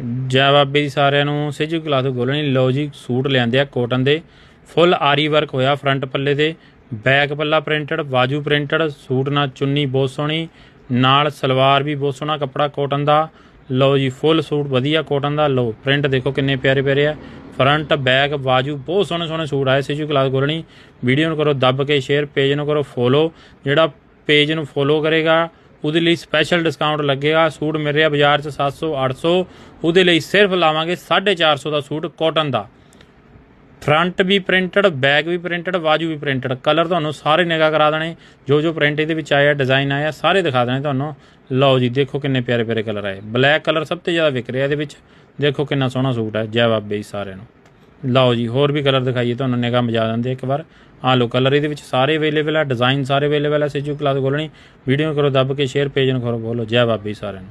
ਜੈ ਬਾਬੇ ਦੀ ਸਾਰਿਆਂ ਨੂੰ। ਸੇਜੂ ਕਲਾਸ ਗੋਲਣੀ। ਲਓ ਜੀ ਸੂਟ ਲਿਆਂਦੇ ਆ ਕੋਟਨ ਦੇ, ਫੁੱਲ ਆਰੀ ਵਰਕ ਹੋਇਆ ਫਰੰਟ ਪੱਲੇ ਤੇ, ਬੈਕ ਪੱਲਾ ਪ੍ਰਿੰਟਡ, ਬਾਜੂ ਪ੍ਰਿੰਟਡ, ਸੂਟ ਨਾਲ ਚੁੰਨੀ ਬਹੁਤ ਸੋਹਣੀ, ਨਾਲ ਸਲਵਾਰ ਵੀ ਬਹੁਤ ਸੋਹਣਾ ਕੱਪੜਾ ਕੋਟਨ ਦਾ। ਲਓ ਜੀ ਫੁੱਲ ਸੂਟ ਵਧੀਆ ਕੋਟਨ ਦਾ। ਲਓ ਪ੍ਰਿੰਟ ਦੇਖੋ ਕਿੰਨੇ ਪਿਆਰੇ ਪਿਆਰੇ ਆ, ਫਰੰਟ ਬੈਕ ਬਾਜੂ ਬਹੁਤ ਸੋਹਣੇ ਸੋਹਣੇ ਸੂਟ ਆਏ। ਸੇਜੂ ਕਲਾਸ ਗੋਲਣੀ। ਵੀਡੀਓ ਨੂੰ ਕਰੋ ਦੱਬ ਕੇ ਸ਼ੇਅਰ, ਪੇਜ ਨੂੰ ਕਰੋ ਫੋਲੋ। ਜਿਹੜਾ ਪੇਜ ਨੂੰ ਫੋਲੋ ਕਰੇਗਾ ਉਹਦੇ ਲਈ ਸਪੈਸ਼ਲ ਡਿਸਕਾਊਂਟ ਲੱਗੇਗਾ। ਸੂਟ ਮਿਲ ਰਿਹਾ ਬਾਜ਼ਾਰ 'ਚ 700 800, ਉਹਦੇ ਲਈ ਸਿਰਫ ਲਾਵਾਂਗੇ 450 ਦਾ ਸੂਟ ਕੋਟਨ ਦਾ। ਫਰੰਟ ਵੀ ਪ੍ਰਿੰਟਡ, ਬੈਕ ਵੀ ਪ੍ਰਿੰਟਡ, ਬਾਜੂ ਵੀ ਪ੍ਰਿੰਟਡ। ਕਲਰ ਤੁਹਾਨੂੰ ਸਾਰੇ ਨਿਗਾਹ ਕਰਾ ਦੇਣੇ, ਜੋ ਪ੍ਰਿੰਟ ਇਹਦੇ ਵਿੱਚ ਆਇਆ ਡਿਜ਼ਾਈਨ ਆਇਆ ਸਾਰੇ ਦਿਖਾ ਦੇਣੇ ਤੁਹਾਨੂੰ। ਲਓ ਜੀ ਦੇਖੋ ਕਿੰਨੇ ਪਿਆਰੇ ਪਿਆਰੇ ਕਲਰ ਆਏ। ਬਲੈਕ ਕਲਰ ਸਭ ਤੋਂ ਜ਼ਿਆਦਾ ਵਿਕ ਰਿਹਾ ਇਹਦੇ ਵਿੱਚ। ਦੇਖੋ ਕਿੰਨਾ ਸੋਹਣਾ ਸੂਟ ਹੈ। ਜੈ ਬਾਬੇ ਜੀ ਸਾਰਿਆਂ ਨੂੰ। ਲਓ ਜੀ ਹੋਰ ਵੀ ਕਲਰ ਦਿਖਾਈਏ ਤੁਹਾਨੂੰ, ਨਿਗਾਹ ਮਜਾ ਦਿੰਦੇ ਇੱਕ ਵਾਰ। ਆ ਲਓ ਕਲਰ ਇਹਦੇ ਵਿੱਚ ਸਾਰੇ ਅਵੇਲੇਬਲ ਹੈ, ਡਿਜ਼ਾਈਨ ਸਾਰੇ ਅਵੇਲੇਬਲ ਹੈ। ਸੇਜੂ ਕਲਾਸ ਗੋਲਣੀ। ਵੀਡੀਓ ਨੂੰ ਕਰੋ ਦੱਬ ਕੇ ਸ਼ੇਅਰ, ਪੇਜ ਨੂੰ ਕਰੋ ਫੋਲੋ। ਜੈ ਬਾਬੇ ਜੀ ਸਾਰਿਆਂ ਨੂੰ।